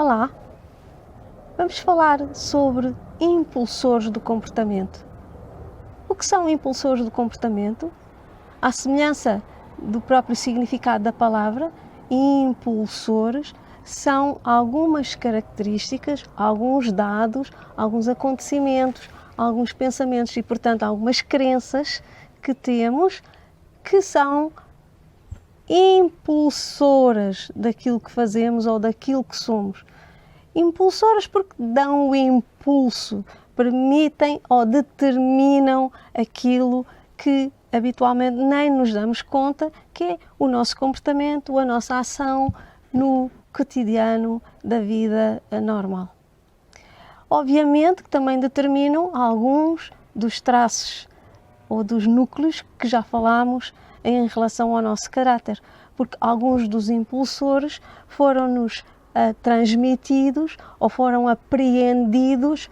Olá, vamos falar sobre impulsores do comportamento. O que são impulsores do comportamento? À semelhança do próprio significado da palavra, impulsores são algumas características, alguns dados, alguns acontecimentos, alguns pensamentos e, portanto, algumas crenças que temos que são impulsoras daquilo que fazemos ou daquilo que somos. Impulsoras porque dão o impulso, permitem ou determinam aquilo que habitualmente nem nos damos conta, que é o nosso comportamento, a nossa ação no cotidiano da vida normal. Obviamente que também determinam alguns dos traços ou dos núcleos que já falámos em relação ao nosso caráter, porque alguns dos impulsores foram-nos transmitidos ou foram aprendidos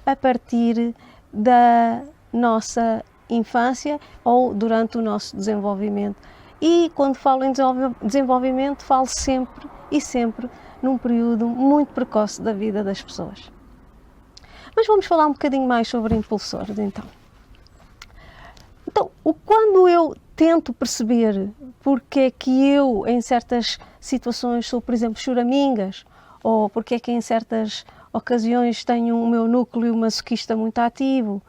a partir da nossa infância ou durante o nosso desenvolvimento. E quando falo em desenvolvimento, falo sempre num período muito precoce da vida das pessoas. Mas vamos falar um bocadinho mais sobre impulsores, então. Então, quando eu tento perceber porque é que eu, em certas situações, sou, por exemplo, choramingas, ou porque é que em certas ocasiões tenho o meu núcleo masoquista muito ativo,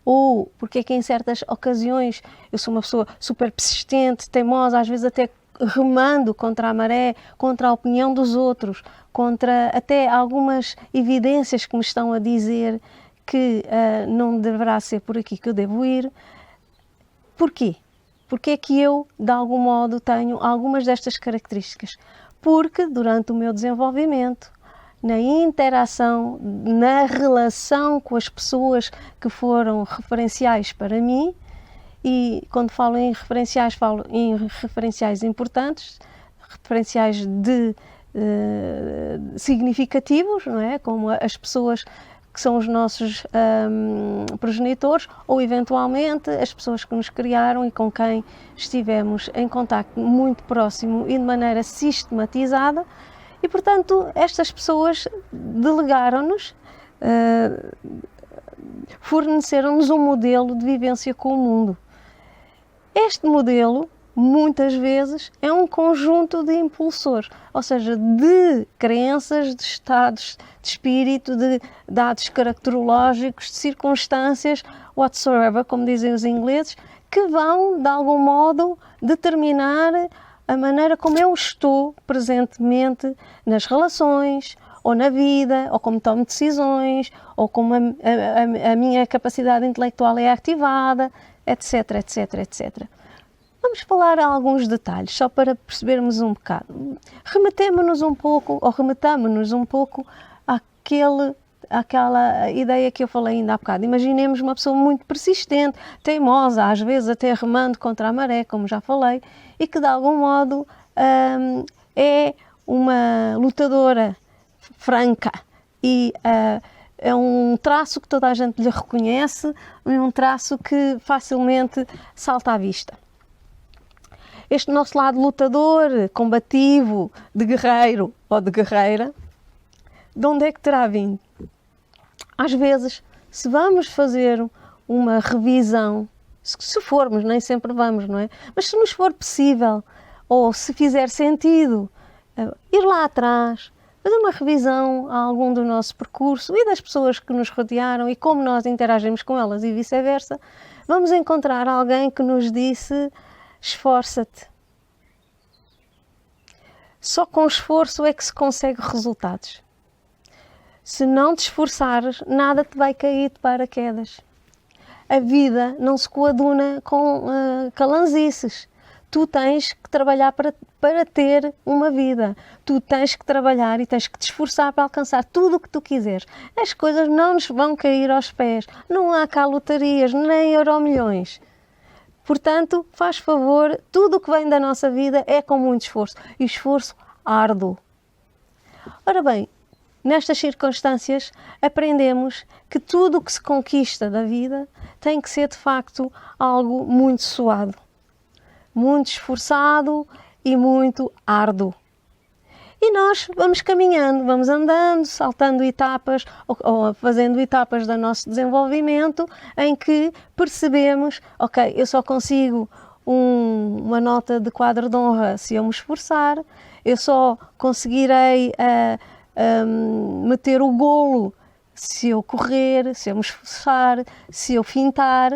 ou porque é que em certas ocasiões eu sou uma pessoa super persistente, teimosa, às vezes até remando contra a maré, contra a opinião dos outros, contra até algumas evidências que me estão a dizer que não deverá ser por aqui que eu devo ir. Porquê? Porque é que eu, de algum modo, tenho algumas destas características? Porque durante o meu desenvolvimento, na interação, na relação com as pessoas que foram referenciais para mim, e quando falo em referenciais importantes, referenciais significativos, não é? Como as pessoas que são os nossos progenitores, ou eventualmente as pessoas que nos criaram e com quem estivemos em contacto muito próximo e de maneira sistematizada, e portanto estas pessoas delegaram-nos, forneceram-nos um modelo de vivência com o mundo. Este modelo muitas vezes é um conjunto de impulsores, ou seja, de crenças, de estados de espírito, de dados caracterológicos, de circunstâncias, whatsoever, como dizem os ingleses, que vão, de algum modo, determinar a maneira como eu estou presentemente nas relações, ou na vida, ou como tomo decisões, ou como a minha capacidade intelectual é ativada, etc, etc, etc. Vamos falar a alguns detalhes, só para percebermos um bocado. Remetamos-nos um pouco àquela ideia que eu falei ainda há bocado. Imaginemos uma pessoa muito persistente, teimosa, às vezes até remando contra a maré, como já falei, e que de algum modo é uma lutadora franca e é um traço que toda a gente lhe reconhece, um traço que facilmente salta à vista. Este nosso lado lutador, combativo, de guerreiro ou de guerreira, de onde é que terá vindo? Às vezes, se vamos fazer uma revisão, se formos, nem sempre vamos, não é? Mas se nos for possível, ou se fizer sentido, ir lá atrás, fazer uma revisão a algum do nosso percurso e das pessoas que nos rodearam e como nós interagimos com elas e vice-versa, vamos encontrar alguém que nos disse: esforça-te. Só com esforço é que se consegue resultados. Se não te esforçares, nada te vai cair de paraquedas. A vida não se coaduna com calanzices. Tu tens que trabalhar para ter uma vida. Tu tens que trabalhar e tens que te esforçar para alcançar tudo o que tu quiseres. As coisas não nos vão cair aos pés. Não há cá lotarias, nem euromilhões. Portanto, faz favor, tudo o que vem da nossa vida é com muito esforço. E esforço árduo. Ora bem, nestas circunstâncias, aprendemos que tudo o que se conquista da vida tem que ser, de facto, algo muito suado, muito esforçado e muito árduo. E nós vamos caminhando, vamos andando, saltando etapas ou fazendo etapas do nosso desenvolvimento em que percebemos, ok, eu só consigo uma nota de quadro de honra se eu me esforçar, eu só conseguirei meter o golo se eu correr, se eu me esforçar, se eu fintar.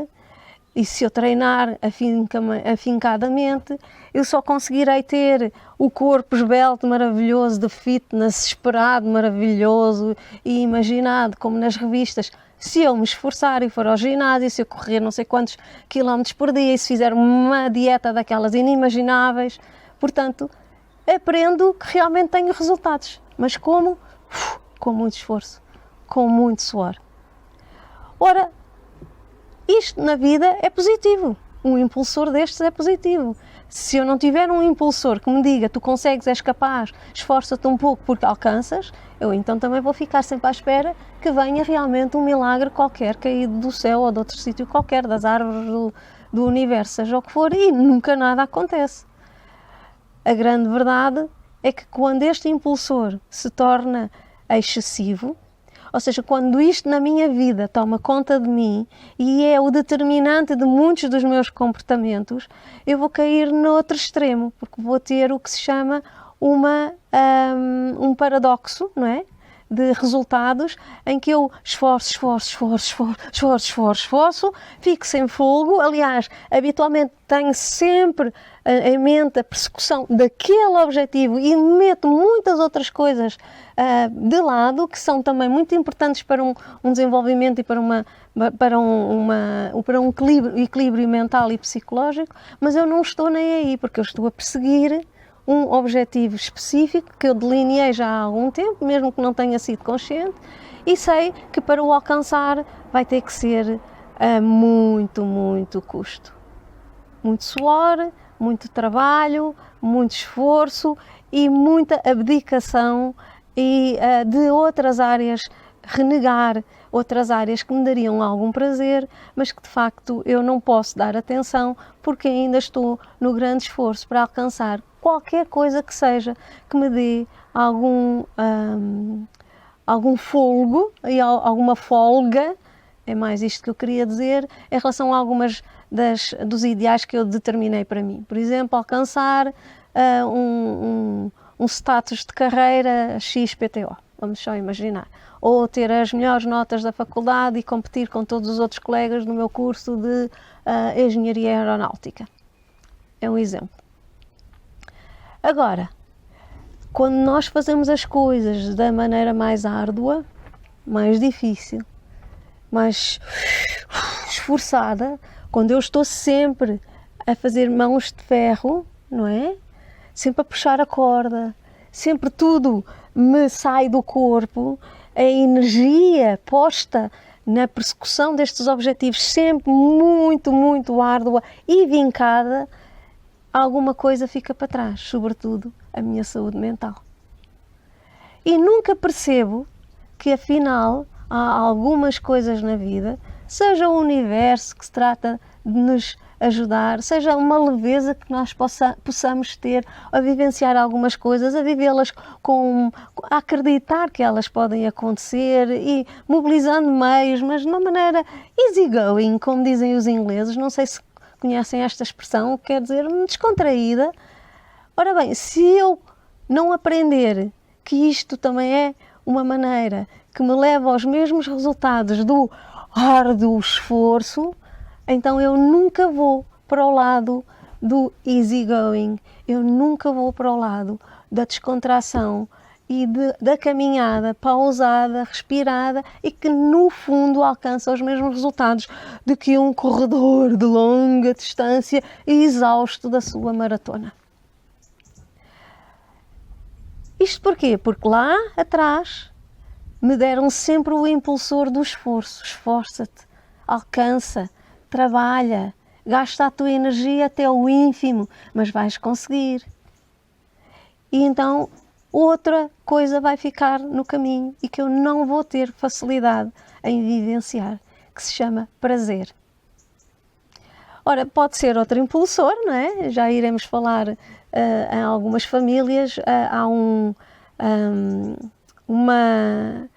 E se eu treinar afincadamente, eu só conseguirei ter o corpo esbelto, maravilhoso, de fitness, esperado, maravilhoso e imaginado, como nas revistas, se eu me esforçar e for ao ginásio, se eu correr não sei quantos quilómetros por dia e se fizer uma dieta daquelas inimagináveis. Portanto, aprendo que realmente tenho resultados. Mas como? Com muito esforço, com muito suor. Ora, isto na vida é positivo. Um impulsor destes é positivo. Se eu não tiver um impulsor que me diga tu consegues, és capaz, esforça-te um pouco porque alcanças, eu então também vou ficar sempre à espera que venha realmente um milagre qualquer caído do céu ou de outro sítio qualquer, das árvores do universo, seja o que for, e nunca nada acontece. A grande verdade é que quando este impulsor se torna excessivo, ou seja, quando isto na minha vida toma conta de mim e é o determinante de muitos dos meus comportamentos, eu vou cair no outro extremo, porque vou ter o que se chama um paradoxo, não é? De resultados em que eu esforço, fico sem fogo. Aliás, habitualmente tenho sempre em mente a persecução daquele objetivo e meto muitas outras coisas de lado, que são também muito importantes para um desenvolvimento e para um equilíbrio mental e psicológico, mas eu não estou nem aí, porque eu estou a perseguir um objetivo específico que eu delineei já há algum tempo, mesmo que não tenha sido consciente, e sei que para o alcançar vai ter que ser a muito custo. Muito suor, muito trabalho, muito esforço e muita abdicação e de outras áreas, renegar outras áreas que me dariam algum prazer, mas que de facto eu não posso dar atenção porque ainda estou no grande esforço para alcançar qualquer coisa que seja que me dê algum folgo e alguma folga, é mais isto que eu queria dizer, em relação a algumas dos ideais que eu determinei para mim. Por exemplo, alcançar um status de carreira XPTO, vamos só imaginar. Ou ter as melhores notas da faculdade e competir com todos os outros colegas no meu curso de Engenharia Aeronáutica. É um exemplo. Agora, quando nós fazemos as coisas da maneira mais árdua, mais difícil, mais esforçada, quando eu estou sempre a fazer mãos de ferro, não é? Sempre a puxar a corda, sempre tudo me sai do corpo, a energia posta na persecução destes objetivos sempre muito árdua e vincada, alguma coisa fica para trás, sobretudo a minha saúde mental. E nunca percebo que afinal há algumas coisas na vida, seja o universo que se trata de nos ajudar, seja uma leveza que nós possamos ter a vivenciar algumas coisas, a vivê-las a acreditar que elas podem acontecer e mobilizando meios, mas de uma maneira easygoing, como dizem os ingleses. Não sei se conhecem esta expressão, quer dizer descontraída. Ora bem, se eu não aprender que isto também é uma maneira que me leva aos mesmos resultados do árduo esforço, então eu nunca vou para o lado do easygoing, eu nunca vou para o lado da descontração e da caminhada pausada, respirada e que no fundo alcança os mesmos resultados do que um corredor de longa distância e exausto da sua maratona. Isto porquê? Porque lá atrás me deram sempre o impulsor do esforço. Esforça-te, alcança, trabalha, gasta a tua energia até o ínfimo, mas vais conseguir. E então outra coisa vai ficar no caminho e que eu não vou ter facilidade em vivenciar, que se chama prazer. Ora, pode ser outro impulsor, não é? Já iremos falar em algumas famílias, há uma,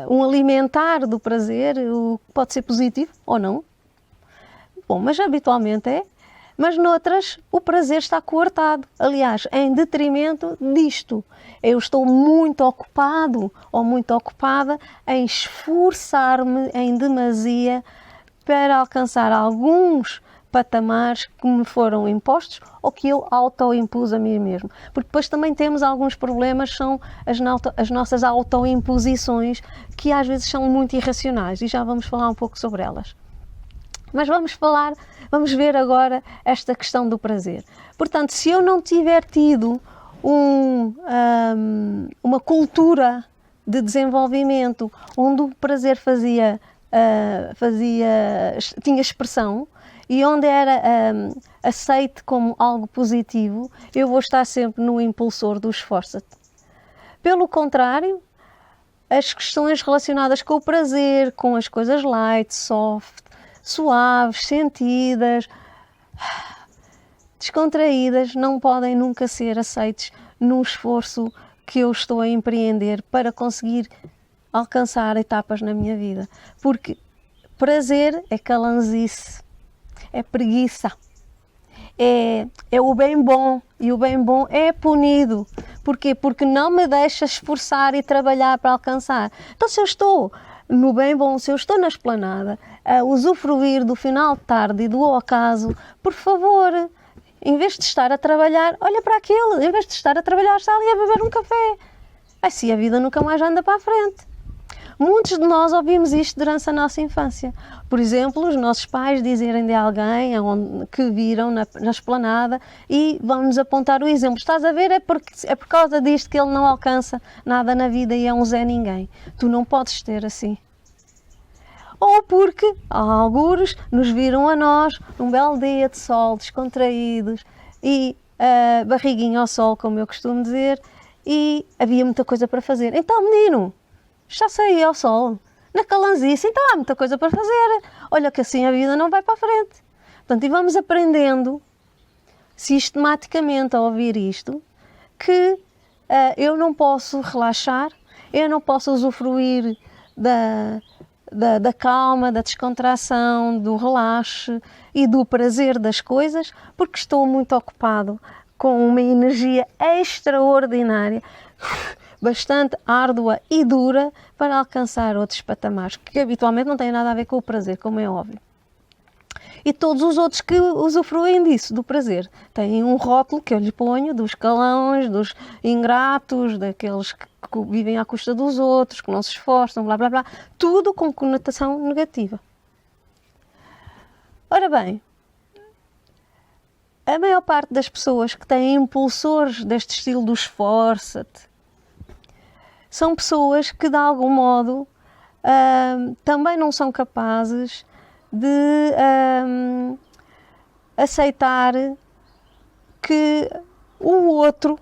um alimentar do prazer, o que pode ser positivo ou não. Bom, mas habitualmente é. Mas noutras, o prazer está coartado. Aliás, em detrimento disto. Eu estou muito ocupado ou muito ocupada em esforçar-me em demasia para alcançar alguns patamares que me foram impostos ou que eu autoimpus a mim mesmo. Porque depois também temos alguns problemas, são as nossas autoimposições, que às vezes são muito irracionais, e já vamos falar um pouco sobre elas. Mas vamos ver agora esta questão do prazer. Portanto, se eu não tiver tido uma cultura de desenvolvimento onde o prazer tinha expressão e onde era aceite como algo positivo, eu vou estar sempre no impulsor do esforço-te. Pelo contrário, as questões relacionadas com o prazer, com as coisas light, soft, suaves, sentidas, descontraídas, não podem nunca ser aceites no esforço que eu estou a empreender para conseguir alcançar etapas na minha vida. Porque prazer é calanzice, é preguiça, é o bem bom, e o bem bom é punido. Porquê? Porque não me deixa esforçar e trabalhar para alcançar. Então, se eu estou no bem bom, se eu estou na esplanada a usufruir do final de tarde e do ocaso, por favor, em vez de estar a trabalhar, olha para aquele, em vez de estar a trabalhar, está ali a beber um café. Assim a vida nunca mais anda para a frente. Muitos de nós ouvimos isto durante a nossa infância. Por exemplo, os nossos pais dizerem de alguém que viram na esplanada e vão-nos apontar o exemplo. Estás a ver? É por causa disto que ele não alcança nada na vida e é um Zé Ninguém. Tu não podes ter assim. Ou porque, algures, nos viram a nós, num belo dia de sol, descontraídos e barriguinha ao sol, como eu costumo dizer, e havia muita coisa para fazer. Então, menino, já saí ao sol, na calanzice, então há muita coisa para fazer. Olha que assim a vida não vai para a frente. Portanto, e vamos aprendendo sistematicamente a ouvir isto, que eu não posso relaxar, eu não posso usufruir da calma, da descontração, do relaxe e do prazer das coisas, porque estou muito ocupado com uma energia extraordinária, bastante árdua e dura para alcançar outros patamares, que habitualmente não têm nada a ver com o prazer, como é óbvio. E todos os outros que usufruem disso, do prazer, têm um rótulo que eu lhe ponho dos calões, dos ingratos, daqueles que vivem à custa dos outros, que não se esforçam, blá blá blá, tudo com conotação negativa. Ora bem, a maior parte das pessoas que têm impulsores deste estilo do esforça-te são pessoas que, de algum modo, também não são capazes de aceitar que o outro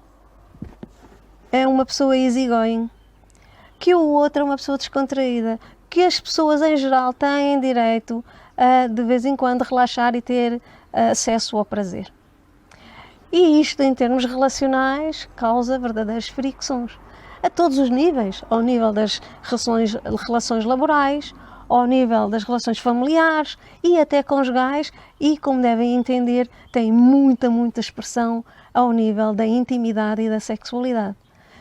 é uma pessoa easygoing, que o outro é uma pessoa descontraída, que as pessoas em geral têm direito a, de vez em quando, relaxar e ter acesso ao prazer. E isto, em termos relacionais, causa verdadeiras fricções a todos os níveis, ao nível das relações laborais, ao nível das relações familiares e até conjugais, e, como devem entender, tem muita expressão ao nível da intimidade e da sexualidade.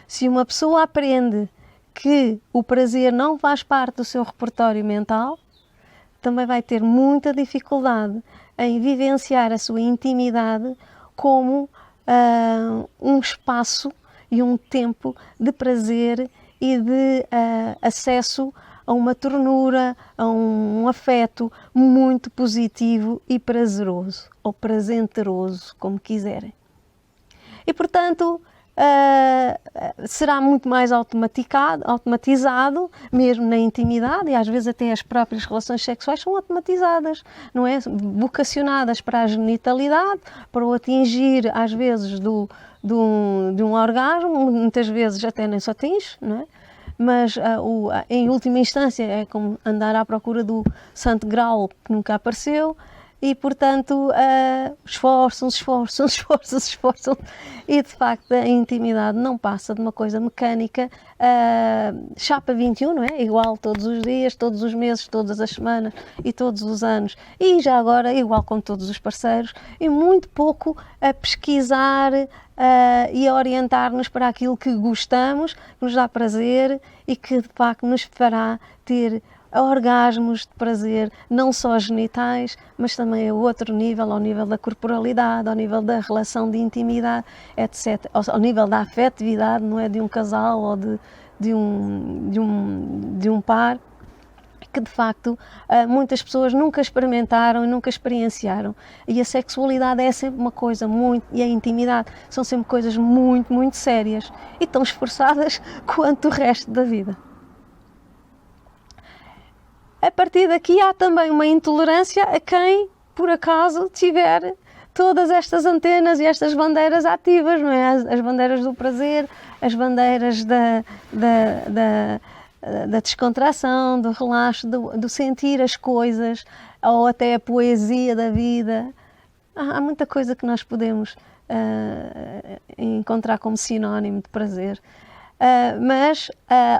Se uma pessoa aprende que o prazer não faz parte do seu repertório mental, também vai ter muita dificuldade em vivenciar a sua intimidade como um espaço e um tempo de prazer e de acesso a uma ternura, a um afeto muito positivo e prazeroso, ou prazenteroso, como quiserem. E, portanto, será muito mais automatizado, mesmo na intimidade, e às vezes até as próprias relações sexuais são automatizadas, não é? Vocacionadas para a genitalidade, para o atingir, às vezes, de um orgasmo, muitas vezes até nem só atinge, não é? Mas em última instância é como andar à procura do santo grau que nunca apareceu, e, portanto, esforçam-se, e, de facto, a intimidade não passa de uma coisa mecânica, chapa 21, não é? Igual todos os dias, todos os meses, todas as semanas e todos os anos, e já agora igual com todos os parceiros, e muito pouco a pesquisar e a orientar-nos para aquilo que gostamos, que nos dá prazer e que, de facto, nos fará ter orgasmos de prazer, não só genitais, mas também a outro nível, ao nível da corporalidade, ao nível da relação de intimidade, etc. Ao nível da afetividade, não é, de um casal ou de um par, que de facto muitas pessoas nunca experimentaram e nunca experienciaram. E a sexualidade é sempre uma coisa muito, e a intimidade são sempre coisas muito, muito sérias e tão esforçadas quanto o resto da vida. A partir daqui há também uma intolerância a quem, por acaso, tiver todas estas antenas e estas bandeiras ativas, não é? As bandeiras do prazer, as bandeiras da descontração, do relaxo, do sentir as coisas, ou até a poesia da vida. Há muita coisa que nós podemos encontrar como sinónimo de prazer. Mas,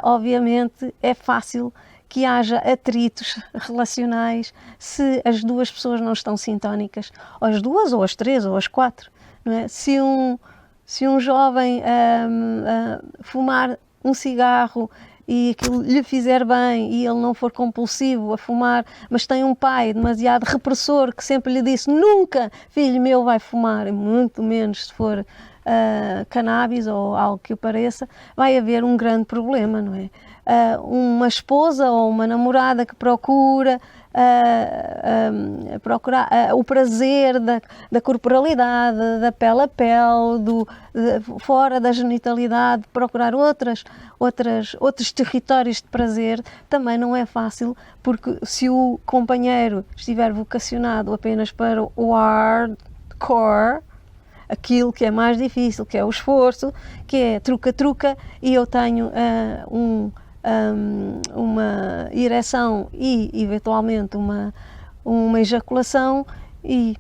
obviamente, é fácil que haja atritos relacionais se as duas pessoas não estão sintónicas, ou as duas, ou as três, ou as quatro, não é? Se um jovem fumar um cigarro e aquilo lhe fizer bem e ele não for compulsivo a fumar, mas tem um pai demasiado repressor que sempre lhe disse: nunca, filho meu, vai fumar, muito menos se for cannabis ou algo que o pareça, vai haver um grande problema, não é? Uma esposa ou uma namorada que procura o prazer da corporalidade, da pele a pele, fora da genitalidade, procurar outros territórios de prazer, também não é fácil, porque se o companheiro estiver vocacionado apenas para o hardcore, aquilo que é mais difícil, que é o esforço, que é truca-truca, e eu tenho uma ereção e, eventualmente, uma ejaculação, e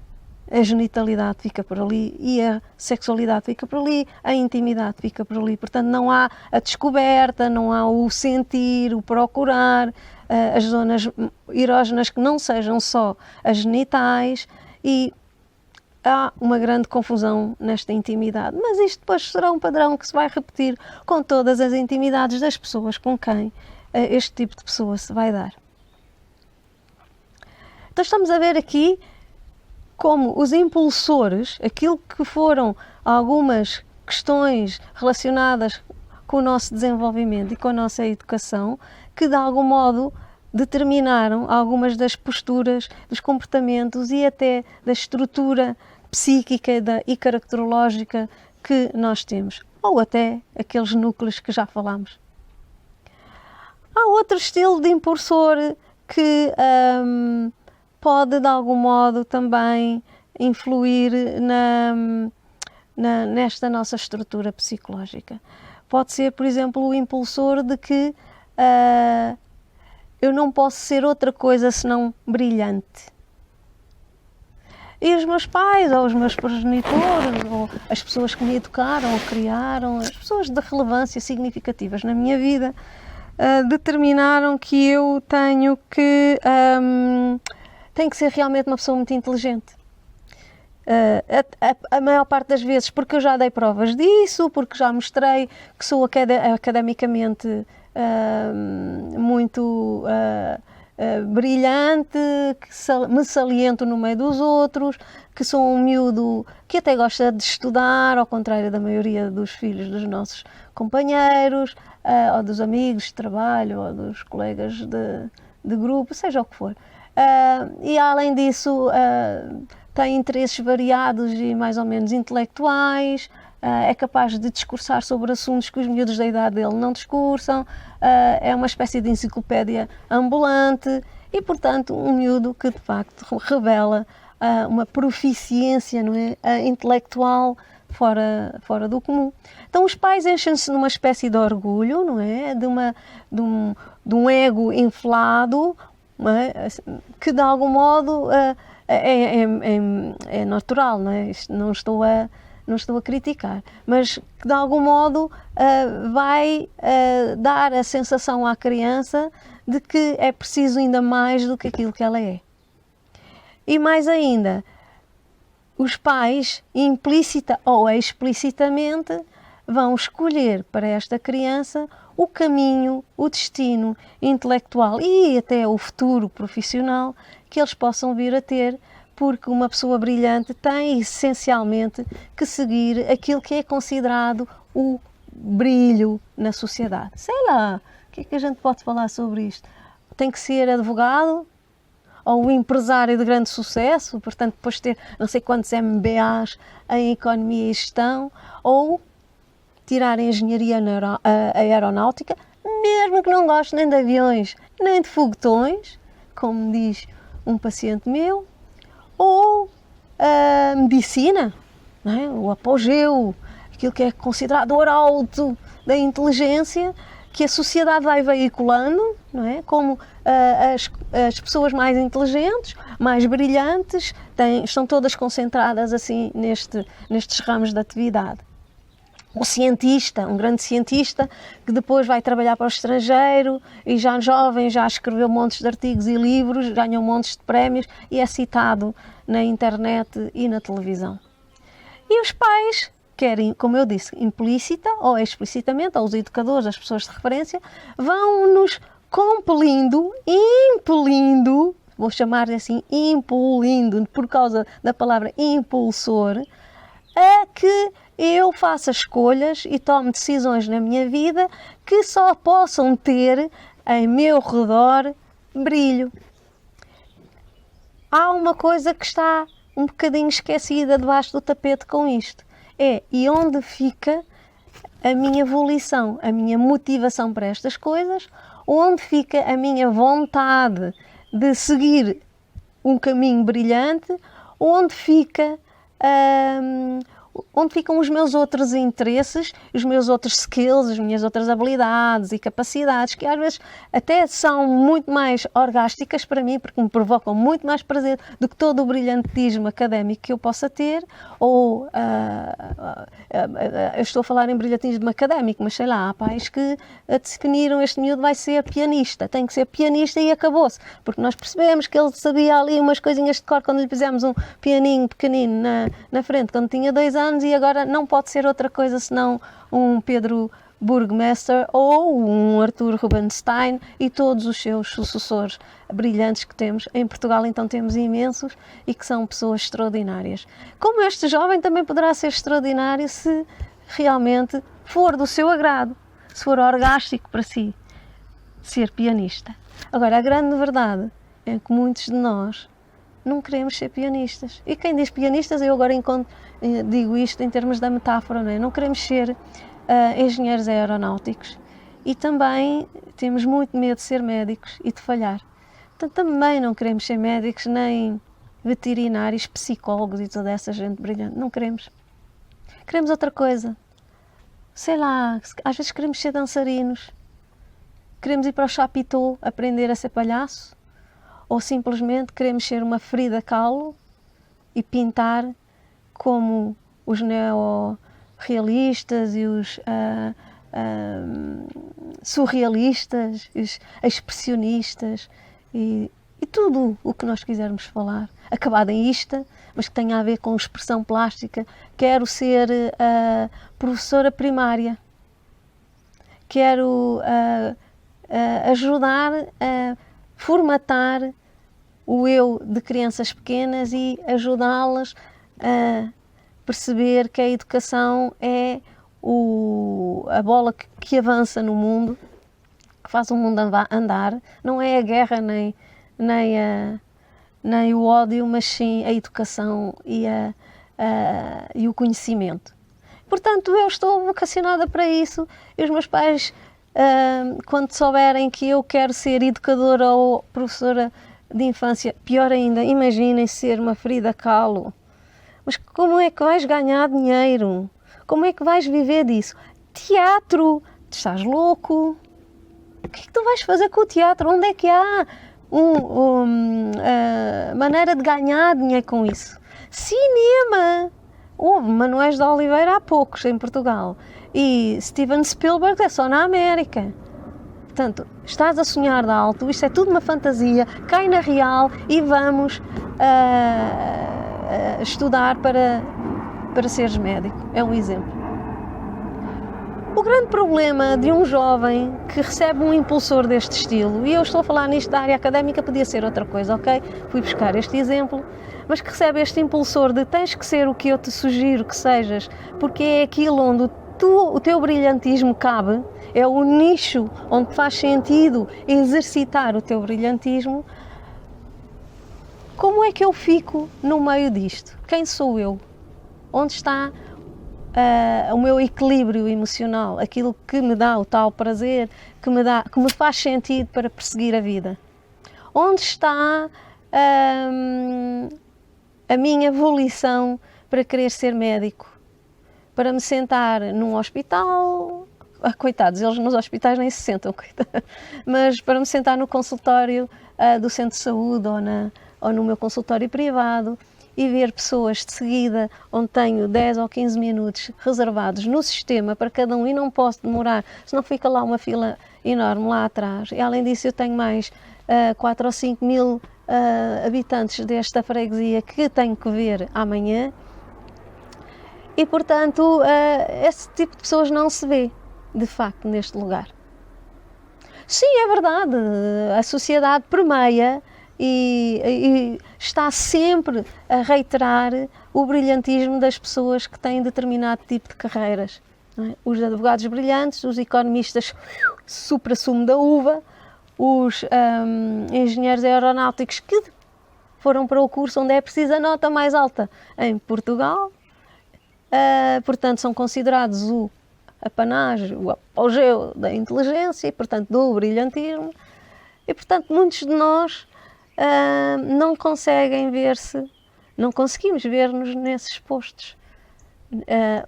a genitalidade fica por ali, e a sexualidade fica por ali, a intimidade fica por ali. Portanto, não há a descoberta, não há o sentir, o procurar, as zonas erógenas que não sejam só as genitais, e há uma grande confusão nesta intimidade, mas isto depois será um padrão que se vai repetir com todas as intimidades das pessoas com quem este tipo de pessoa se vai dar. Então estamos a ver aqui como os impulsores, aquilo que foram algumas questões relacionadas com o nosso desenvolvimento e com a nossa educação, que de algum modo determinaram algumas das posturas, dos comportamentos e até da estrutura psíquica e caracterológica que nós temos, ou até aqueles núcleos que já falámos. Há outro estilo de impulsor que pode de algum modo também influir nesta nossa estrutura psicológica. Pode ser, por exemplo, o impulsor de que eu não posso ser outra coisa senão brilhante. E os meus pais, ou os meus progenitores, ou as pessoas que me educaram, ou criaram, as pessoas de relevância significativas na minha vida, determinaram que eu tenho que ser realmente uma pessoa muito inteligente. A maior parte das vezes porque eu já dei provas disso, porque já mostrei que sou academicamente muito brilhante, que me saliento no meio dos outros, que sou um miúdo que até gosta de estudar, ao contrário da maioria dos filhos dos nossos companheiros, ou dos amigos de trabalho, ou dos colegas de grupo, seja o que for. E além disso, tem interesses variados e mais ou menos intelectuais, é capaz de discursar sobre assuntos que os miúdos da idade dele não discursam, é uma espécie de enciclopédia ambulante e, portanto, um miúdo que de facto revela uma proficiência, não é, intelectual fora do comum. Então os pais enchem-se numa espécie de orgulho, não é, de um ego inflado, não é, que de algum modo é natural, não é? Isto não estou a criticar, mas que de algum modo vai dar a sensação à criança de que é preciso ainda mais do que aquilo que ela é. E mais ainda, os pais, implícita ou explicitamente, vão escolher para esta criança o caminho, o destino intelectual e até o futuro profissional que eles possam vir a ter, porque uma pessoa brilhante tem essencialmente que seguir aquilo que é considerado o brilho na sociedade. Sei lá, o que é que a gente pode falar sobre isto? Tem que ser advogado? Ou um empresário de grande sucesso, portanto depois ter não sei quantos MBAs em Economia e Gestão, ou tirar Engenharia Aeronáutica, mesmo que não goste nem de aviões, nem de foguetões, como diz um paciente meu, ou Medicina, não é? O apogeu, aquilo que é considerado o arauto da inteligência, que a sociedade vai veiculando, não é? Como as pessoas mais inteligentes, mais brilhantes, estão todas concentradas assim nestes ramos de atividade. O cientista, um grande cientista, que depois vai trabalhar para o estrangeiro e já jovem, já escreveu montes de artigos e livros, ganhou montes de prémios e é citado na internet e na televisão. E os pais querem, como eu disse, implícita ou explicitamente, ou os educadores, as pessoas de referência, vão-nos impelindo, vou chamar assim, impelindo, por causa da palavra impulsor, a que eu faça escolhas e tome decisões na minha vida que só possam ter em meu redor brilho. Há uma coisa que está um bocadinho esquecida debaixo do tapete com isto. E onde fica a minha volição, a minha motivação para estas coisas, onde fica a minha vontade de seguir um caminho brilhante, onde ficam os meus outros interesses, os meus outros skills, as minhas outras habilidades e capacidades, que às vezes até são muito mais orgásticas para mim, porque me provocam muito mais prazer do que todo o brilhantismo académico que eu possa ter, ou eu estou a falar em brilhantismo académico, mas sei lá, há pais que definiram este miúdo vai ser pianista, tem que ser pianista e acabou-se, porque nós percebemos que ele sabia ali umas coisinhas de cor quando lhe fizemos um pianinho pequenino na frente, quando tinha 2 anos, e agora não pode ser outra coisa senão um Pedro Burgmeister ou um Arthur Rubinstein e todos os seus sucessores brilhantes que temos. Em Portugal então temos imensos e que são pessoas extraordinárias. Como este jovem também poderá ser extraordinário se realmente for do seu agrado, se for orgástico para si, ser pianista. Agora, a grande verdade é que muitos de nós não queremos ser pianistas. E quem diz pianistas, eu agora digo isto em termos da metáfora, não é? Não queremos ser engenheiros aeronáuticos. E também temos muito medo de ser médicos e de falhar. Portanto, também não queremos ser médicos, nem veterinários, psicólogos e toda essa gente brilhante. Não queremos. Queremos outra coisa. Sei lá, às vezes queremos ser dançarinos. Queremos ir para o Chapitão aprender a ser palhaço. Ou simplesmente queremos ser uma Frida Kahlo e pintar como os neorrealistas e os surrealistas, os expressionistas e tudo o que nós quisermos falar. Acabado em ista, mas que tenha a ver com expressão plástica. Quero ser professora primária. Quero ajudar a formatar o eu de crianças pequenas e ajudá-las a perceber que a educação é a bola que avança no mundo, que faz o mundo andar. Não é a guerra nem o ódio, mas sim a educação e o conhecimento. Portanto, eu estou vocacionada para isso e os meus pais, quando souberem que eu quero ser educadora ou professora de infância, pior ainda, imaginem ser uma Frida Kahlo. Mas como é que vais ganhar dinheiro? Como é que vais viver disso? Teatro! Tu estás louco? O que é que tu vais fazer com o teatro? Onde é que há maneira de ganhar dinheiro com isso. Cinema! Houve Manuéis de Oliveira há poucos em Portugal e Steven Spielberg é só na América. Portanto, estás a sonhar de alto, isto é tudo uma fantasia, cai na real e vamos estudar para seres médico. É um exemplo. O grande problema de um jovem que recebe um impulsor deste estilo, e eu estou a falar nisto da área académica, podia ser outra coisa, ok? Fui buscar este exemplo, mas que recebe este impulsor de tens que ser o que eu te sugiro que sejas, porque é aquilo onde o teu brilhantismo cabe, é o nicho onde faz sentido exercitar o teu brilhantismo. Como é que eu fico no meio disto? Quem sou eu? Onde está o meu equilíbrio emocional, aquilo que me dá o tal prazer, que me faz sentido para perseguir a vida? Onde está a minha volição para querer ser médico? Para me sentar num hospital, coitados, eles nos hospitais nem se sentam, mas para me sentar no consultório do centro de saúde ou no meu consultório privado, e ver pessoas de seguida, onde tenho 10 ou 15 minutos reservados no sistema para cada um e não posso demorar, senão fica lá uma fila enorme lá atrás. E além disso eu tenho mais 4 ou 5 mil habitantes desta freguesia que tenho que ver amanhã e, portanto, esse tipo de pessoas não se vê, de facto, neste lugar. Sim, é verdade, a sociedade permeia e está sempre a reiterar o brilhantismo das pessoas que têm determinado tipo de carreiras. Não é? Os advogados brilhantes, os economistas supra-sumo da uva, os engenheiros aeronáuticos que foram para o curso onde é preciso a nota mais alta em Portugal, portanto são considerados o apanágio, o apogeu da inteligência e, portanto, do brilhantismo. E, portanto, muitos de nós não conseguem ver-se, não conseguimos ver-nos nesses postos.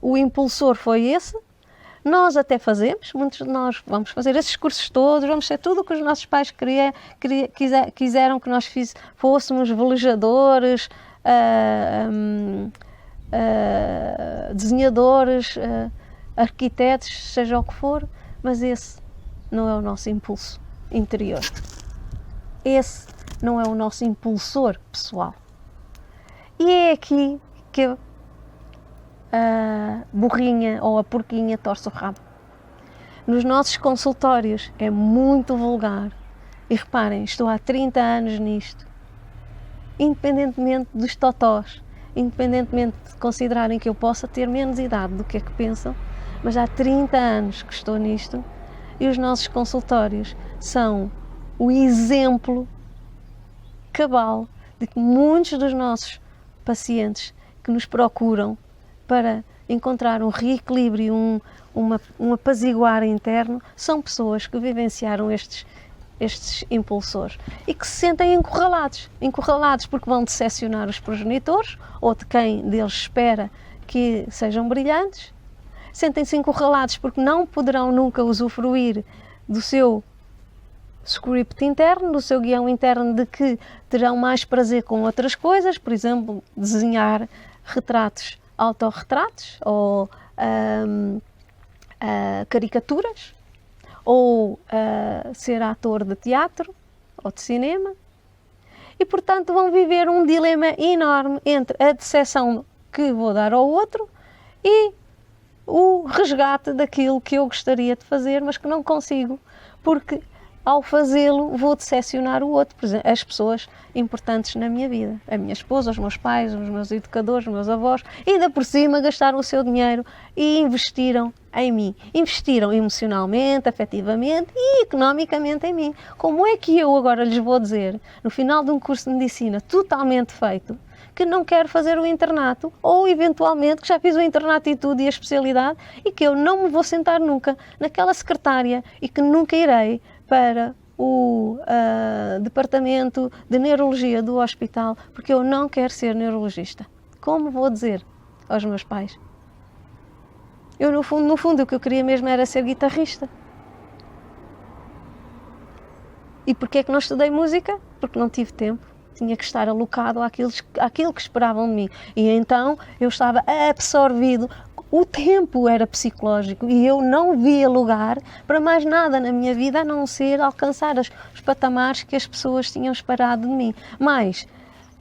O impulsor foi esse, nós até fazemos, muitos de nós vamos fazer esses cursos todos, vamos ser tudo o que os nossos pais quiseram que nós fôssemos, velejadores, desenhadores, arquitetos, seja o que for, mas esse não é o nosso impulso interior. Esse não é o nosso impulsor pessoal. E é aqui que a burrinha ou a porquinha torce o rabo. Nos nossos consultórios é muito vulgar. E reparem, estou há 30 anos nisto. Independentemente dos totós, independentemente de considerarem que eu possa ter menos idade do que é que pensam, mas há 30 anos que estou nisto e os nossos consultórios são o exemplo cabal de que muitos dos nossos pacientes que nos procuram para encontrar um reequilíbrio, um apaziguar interno, são pessoas que vivenciaram estes impulsores e que se sentem encurralados porque vão decepcionar os progenitores ou de quem deles espera que sejam brilhantes, sentem-se encurralados porque não poderão nunca usufruir do seu script interno, do seu guião interno de que terão mais prazer com outras coisas, por exemplo, desenhar retratos, autorretratos ou caricaturas, ou ser ator de teatro ou de cinema, e portanto vão viver um dilema enorme entre a decepção que vou dar ao outro e o resgate daquilo que eu gostaria de fazer, mas que não consigo, porque ao fazê-lo vou decepcionar o outro, por exemplo, as pessoas importantes na minha vida, a minha esposa, os meus pais, os meus educadores, os meus avós, e ainda por cima gastaram o seu dinheiro e investiram em mim. Investiram emocionalmente, afetivamente e economicamente em mim. Como é que eu agora lhes vou dizer, no final de um curso de medicina totalmente feito, que não quero fazer o internato, ou eventualmente que já fiz o internato e tudo e a especialidade, e que eu não me vou sentar nunca naquela secretária e que nunca irei para o departamento de neurologia do hospital, porque eu não quero ser neurologista. Como vou dizer aos meus pais? Eu, no fundo, o que eu queria mesmo era ser guitarrista. E porquê é que não estudei música? Porque não tive tempo. Tinha que estar alocado àquilo que esperavam de mim. E então eu estava absorvido. O tempo era psicológico e eu não via lugar para mais nada na minha vida a não ser alcançar os patamares que as pessoas tinham esperado de mim. Mas,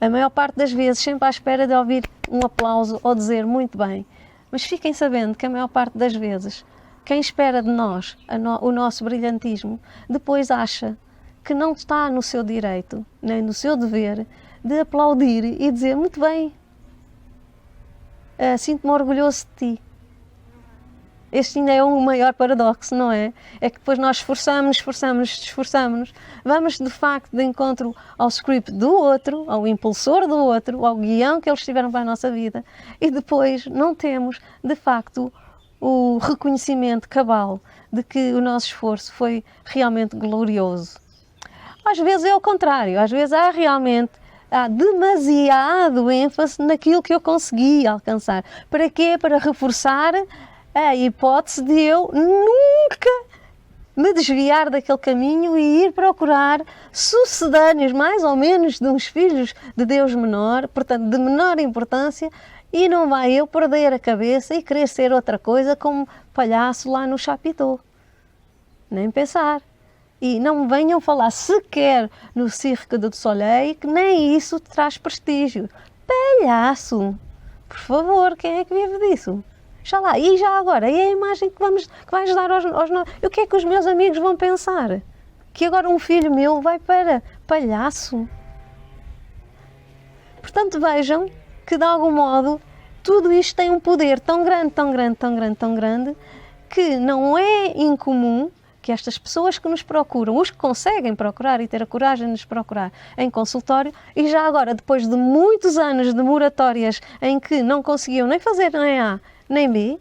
a maior parte das vezes, sempre à espera de ouvir um aplauso ou dizer muito bem. Mas fiquem sabendo que a maior parte das vezes, quem espera de nós o nosso brilhantismo, depois acha que não está no seu direito, nem no seu dever, de aplaudir e dizer muito bem, sinto-me orgulhoso de ti. Este ainda é o maior paradoxo, não é? É que depois nós esforçamos-nos, vamos de facto de encontro ao script do outro, ao impulsor do outro, ao guião que eles tiveram para a nossa vida, e depois não temos de facto o reconhecimento cabal de que o nosso esforço foi realmente glorioso. Às vezes é o contrário, às vezes há demasiado ênfase naquilo que eu consegui alcançar. Para quê? Para reforçar a hipótese de eu nunca me desviar daquele caminho e ir procurar sucedâneos, mais ou menos, de uns filhos de Deus menor, portanto, de menor importância, e não vai eu perder a cabeça e querer ser outra coisa como palhaço lá no Chapitão. Nem pensar. E não me venham falar sequer no Cirque du Soleil, que nem isso te traz prestígio. Palhaço! Por favor, quem é que vive disso? Já lá, e já agora, e a imagem que vais dar aos nossos... O que é que os meus amigos vão pensar? Que agora um filho meu vai para palhaço? Portanto, vejam que de algum modo tudo isto tem um poder tão grande, tão grande, tão grande, tão grande, que não é incomum que estas pessoas que nos procuram, os que conseguem procurar e ter a coragem de nos procurar em consultório, e já agora, depois de muitos anos de moratórias em que não conseguiam nem fazer nem A nem B,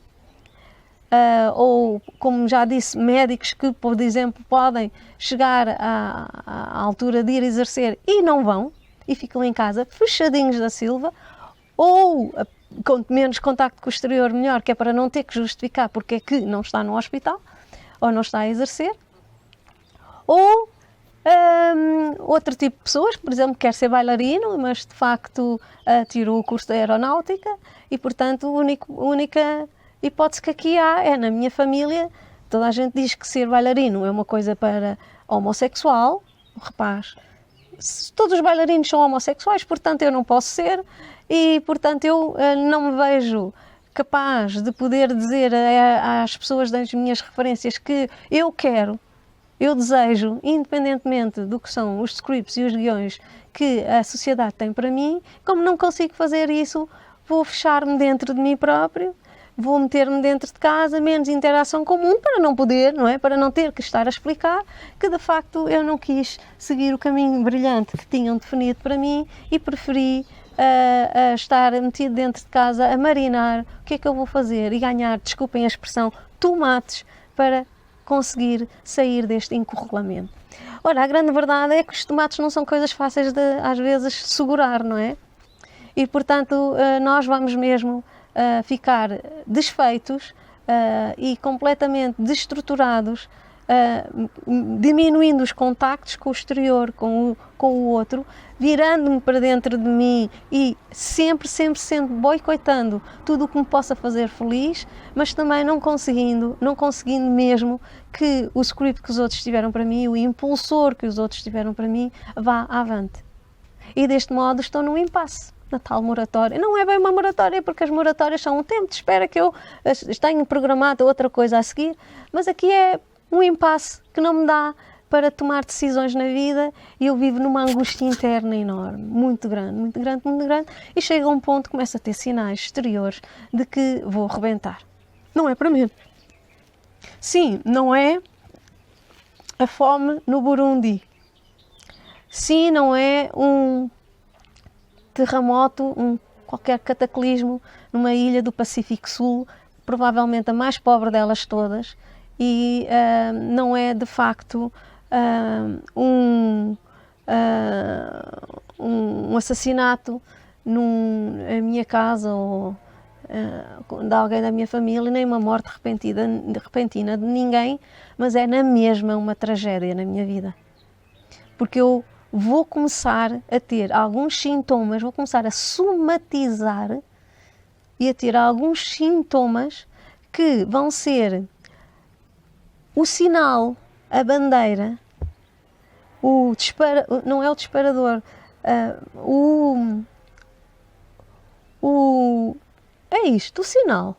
ou, como já disse, médicos que, por exemplo, podem chegar à altura de ir exercer e não vão, e ficam em casa fechadinhos da Silva, ou com menos contacto com o exterior melhor, que é para não ter que justificar porque é que não está no hospital, ou não está a exercer, ou outro tipo de pessoas, por exemplo, quer ser bailarino, mas de facto tirou o curso de aeronáutica e, portanto, a única hipótese que aqui há é, na minha família, toda a gente diz que ser bailarino é uma coisa para homossexual, rapaz, todos os bailarinos são homossexuais, portanto eu não posso ser e, portanto, eu não me vejo capaz de poder dizer às pessoas das minhas referências que eu desejo, independentemente do que são os scripts e os guiões que a sociedade tem para mim, como não consigo fazer isso, vou fechar-me dentro de mim próprio, vou meter-me dentro de casa, menos interação comum, para não poder, não é? Para não ter que estar a explicar que, de facto, eu não quis seguir o caminho brilhante que tinham definido para mim e preferi a estar metido dentro de casa a marinar o que é que eu vou fazer e ganhar, desculpem a expressão, tomates para conseguir sair deste encurralamento. Ora, a grande verdade é que os tomates não são coisas fáceis de, às vezes, segurar, não é? E, portanto, nós vamos mesmo ficar desfeitos e completamente destruturados, diminuindo os contactos com o exterior, com o outro, virando-me para dentro de mim e sempre boicotando tudo o que me possa fazer feliz, mas também não conseguindo mesmo que o script que os outros tiveram para mim, o impulsor que os outros tiveram para mim, vá avante. E deste modo estou num impasse. Na tal moratória. Não é bem uma moratória, porque as moratórias são um tempo de espera que eu tenho programado outra coisa a seguir, mas aqui é um impasse que não me dá para tomar decisões na vida e eu vivo numa angústia interna enorme, muito grande, e chega a um ponto que começo a ter sinais exteriores de que vou rebentar. Não é para mim. Sim, não é a fome no Burundi. Sim, não é um terremoto, qualquer cataclismo numa ilha do Pacífico Sul, provavelmente a mais pobre delas todas, e não é de facto um assassinato em minha casa ou de alguém da minha família, nem uma morte repentina de ninguém, mas é na mesma uma tragédia na minha vida. porque eu vou começar a ter alguns sintomas, vou começar a somatizar e a ter alguns sintomas que vão ser o sinal, a bandeira, não é o disparador, é isto, o sinal,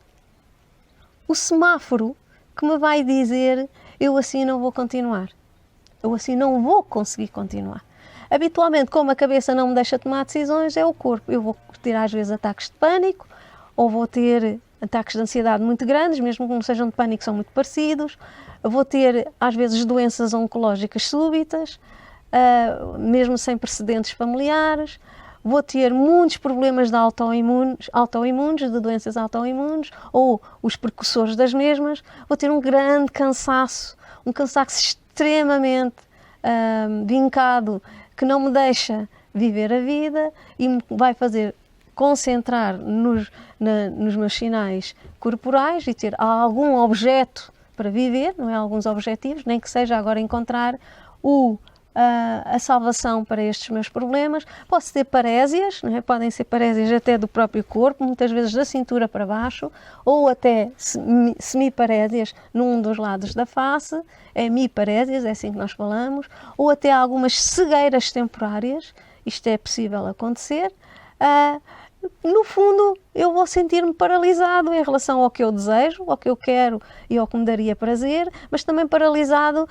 o semáforo que me vai dizer: eu assim não vou continuar, eu assim não vou conseguir continuar. Habitualmente, como a cabeça não me deixa tomar decisões, é o corpo. Eu vou ter às vezes ataques de pânico, ou vou ter ataques de ansiedade muito grandes, mesmo que não sejam de pânico, são muito parecidos. Vou ter às vezes doenças oncológicas súbitas, mesmo sem precedentes familiares. Vou ter muitos problemas de autoimunes, de doenças autoimunes, ou os precursores das mesmas. Vou ter um grande cansaço, um cansaço extremamente vincado, que não me deixa viver a vida e me vai fazer concentrar nos meus sinais corporais e ter algum objeto para viver, não é? Alguns objetivos, nem que seja agora encontrar a salvação para estes meus problemas. Posso ter parésias, não é? Podem ser parésias até do próprio corpo, muitas vezes da cintura para baixo, ou até semiparésias num dos lados da face, hemiparésias, é assim que nós falamos, ou até algumas cegueiras temporárias, isto é possível acontecer. No fundo, eu vou sentir-me paralisado em relação ao que eu desejo, ao que eu quero e ao que me daria prazer, mas também paralisado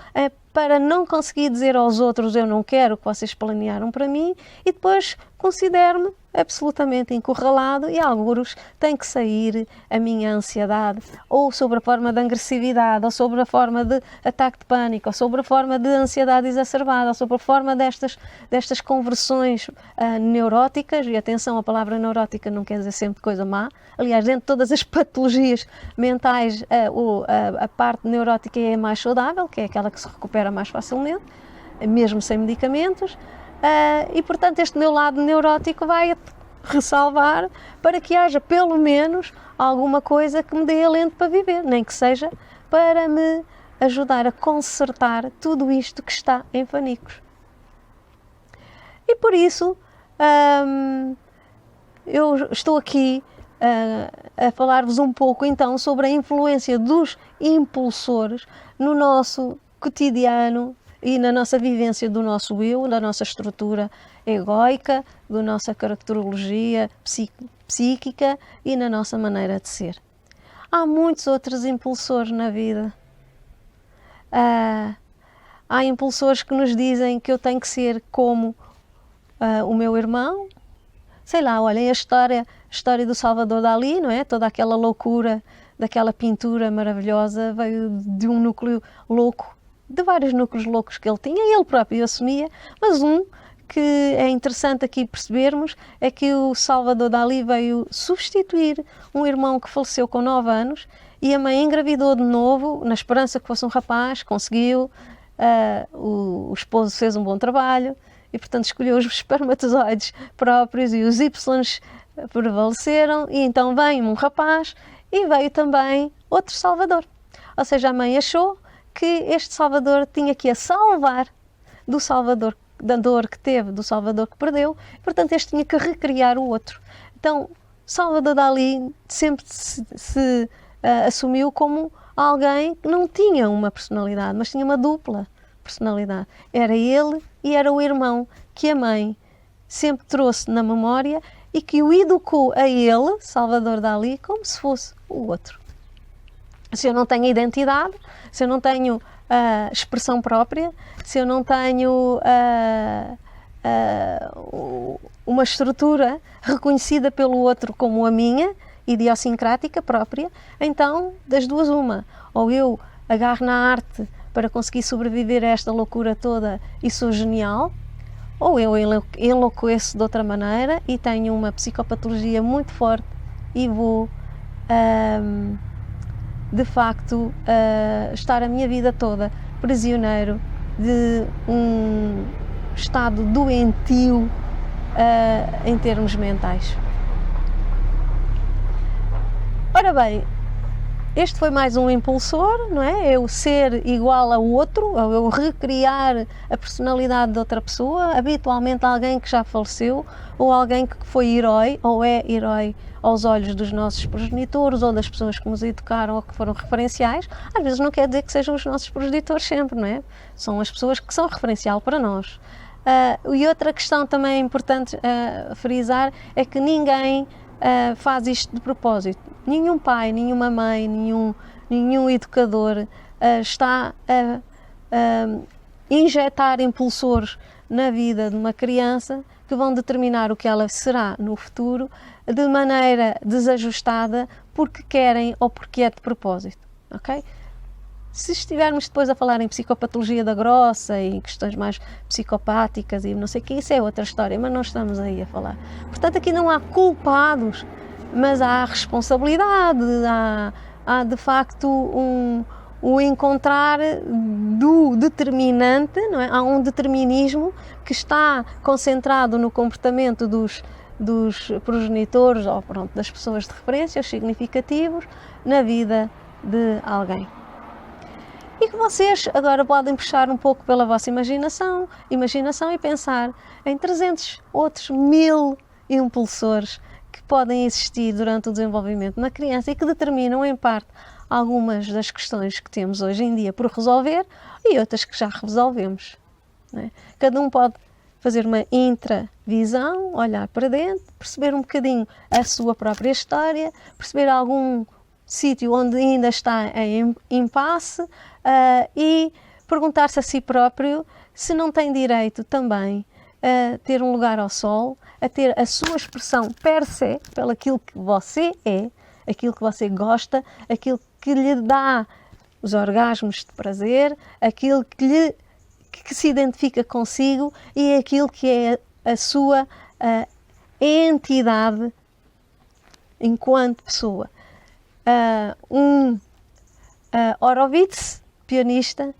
para não conseguir dizer aos outros: eu não quero o que vocês planearam para mim, e depois considero-me absolutamente encurralado e algures tem que sair a minha ansiedade, ou sobre a forma de agressividade, ou sobre a forma de ataque de pânico, ou sobre a forma de ansiedade exacerbada, ou sobre a forma destas conversões neuróticas. E atenção, a palavra neurótica não quer dizer sempre coisa má. Aliás, dentro de todas as patologias mentais, a parte neurótica é a mais saudável, que é aquela que se recupera mais facilmente, mesmo sem medicamentos. E portanto este meu lado neurótico vai ressalvar para que haja pelo menos alguma coisa que me dê alento para viver, nem que seja para me ajudar a consertar tudo isto que está em fanicos. E por isso eu estou aqui a falar-vos um pouco então sobre a influência dos impulsores no nosso cotidiano e na nossa vivência do nosso eu, da nossa estrutura egoica, da nossa caracterologia psíquica e na nossa maneira de ser. Há muitos outros impulsores na vida. Há impulsores que nos dizem que eu tenho que ser como o meu irmão. Sei lá, olhem a história do Salvador Dalí, não é? Toda aquela loucura daquela pintura maravilhosa veio de um núcleo louco, de vários núcleos loucos que ele tinha, e ele próprio assumia, mas que é interessante aqui percebermos é que o Salvador Dalí veio substituir um irmão que faleceu com 9 anos, e a mãe engravidou de novo, na esperança que fosse um rapaz, conseguiu, o esposo fez um bom trabalho, e portanto escolheu os espermatozoides próprios e os Y prevaleceram, e então veio um rapaz e veio também outro Salvador. Ou seja, a mãe achou que este Salvador tinha que a salvar do Salvador, da dor que teve, do Salvador que perdeu, e, portanto este tinha que recriar o outro. Então Salvador Dalí sempre se assumiu como alguém que não tinha uma personalidade, mas tinha uma dupla personalidade. Era ele e era o irmão que a mãe sempre trouxe na memória e que o educou a ele, Salvador Dalí, como se fosse o outro. Se eu não tenho identidade, se eu não tenho expressão própria, se eu não tenho uma estrutura reconhecida pelo outro como a minha, idiosincrática própria, então das duas uma. Ou eu agarro na arte para conseguir sobreviver a esta loucura toda e sou genial, ou eu enlouqueço de outra maneira e tenho uma psicopatologia muito forte e vou de facto estar a minha vida toda prisioneiro de um estado doentio em termos mentais. Ora bem, este foi mais um impulsor, não é? Eu ser igual ao outro, ou eu recriar a personalidade de outra pessoa, habitualmente alguém que já faleceu, ou alguém que foi herói, ou é herói aos olhos dos nossos progenitores, ou das pessoas que nos educaram, ou que foram referenciais. Às vezes não quer dizer que sejam os nossos progenitores sempre, não é? São as pessoas que são referencial para nós. E outra questão também importante frisar é que ninguém faz isto de propósito. Nenhum pai, nenhuma mãe, nenhum educador está a injetar impulsores na vida de uma criança que vão determinar o que ela será no futuro de maneira desajustada porque querem ou porque é de propósito, ok? Se estivermos depois a falar em psicopatologia da grossa e em questões mais psicopáticas e não sei o que, isso é outra história, mas não estamos aí a falar. Portanto, aqui não há culpados, mas há responsabilidade, há de facto o encontrar do determinante, não é? Há um determinismo que está concentrado no comportamento dos progenitores ou pronto, das pessoas de referência, os significativos, na vida de alguém. E que vocês agora podem puxar um pouco pela vossa imaginação e pensar em 300 outros 1000 impulsores que podem existir durante o desenvolvimento na criança e que determinam, em parte, algumas das questões que temos hoje em dia por resolver e outras que já resolvemos. Não é? Cada um pode fazer uma intravisão, olhar para dentro, perceber um bocadinho a sua própria história, perceber algum sítio onde ainda está em impasse e perguntar-se a si próprio se não tem direito também a ter um lugar ao sol, a ter a sua expressão per se, pelo aquilo que você é, aquilo que você gosta, aquilo que lhe dá os orgasmos de prazer, aquilo que se identifica consigo e aquilo que é a sua entidade enquanto pessoa. Horowitz, pianista,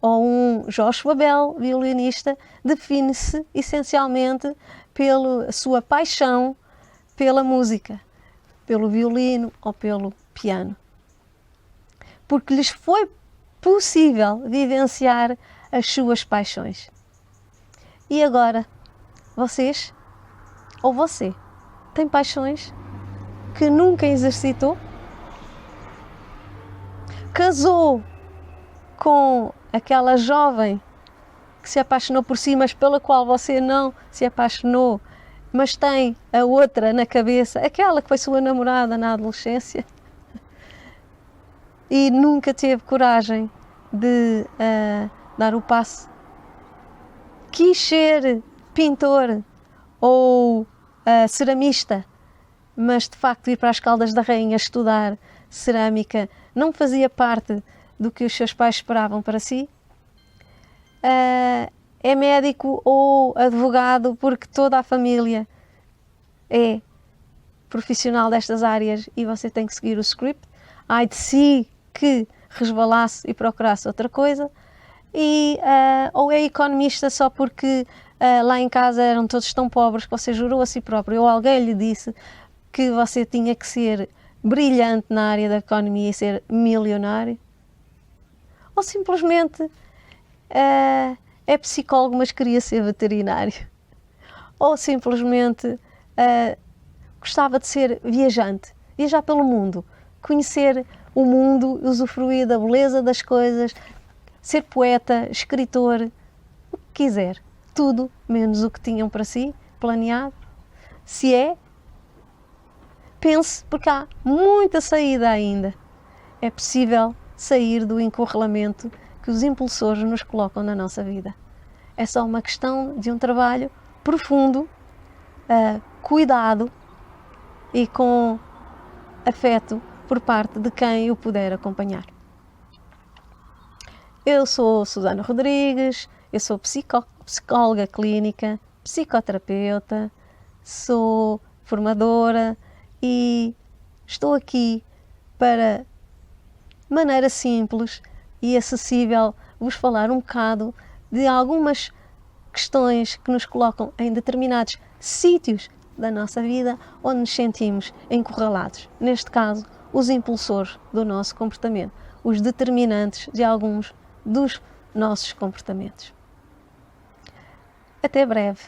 ou um Joshua Bell, violinista, define-se essencialmente pela sua paixão pela música, pelo violino ou pelo piano. Porque lhes foi possível vivenciar as suas paixões. E agora, vocês, ou você, tem paixões que nunca exercitou? Casou com aquela jovem que se apaixonou por si, mas pela qual você não se apaixonou, mas tem a outra na cabeça, aquela que foi sua namorada na adolescência, e nunca teve coragem de dar o passo. Quis ser pintor ou ceramista, mas de facto ir para as Caldas da Rainha estudar cerâmica não fazia parte do que os seus pais esperavam para si. É médico ou advogado porque toda a família é profissional destas áreas e você tem que seguir o script. Ai de si que resvalasse e procurasse outra coisa. Ou é economista só porque lá em casa eram todos tão pobres que você jurou a si próprio ou alguém lhe disse que você tinha que ser brilhante na área da economia e ser milionário. Ou simplesmente é psicólogo, mas queria ser veterinário. Ou simplesmente gostava de ser viajante, viajar pelo mundo, conhecer o mundo, usufruir da beleza das coisas, ser poeta, escritor, o que quiser. Tudo menos o que tinham para si, planeado. Se é, pense, porque há muita saída ainda. É possível sair do encurralamento que os impulsores nos colocam na nossa vida. É só uma questão de um trabalho profundo, cuidado e com afeto por parte de quem o puder acompanhar. Eu sou Susana Rodrigues, eu sou psicóloga clínica, psicoterapeuta, sou formadora e estou aqui para, de maneira simples e acessível, vos falar um bocado de algumas questões que nos colocam em determinados sítios da nossa vida onde nos sentimos encurralados. Neste caso, os impulsores do nosso comportamento, os determinantes de alguns dos nossos comportamentos. Até breve!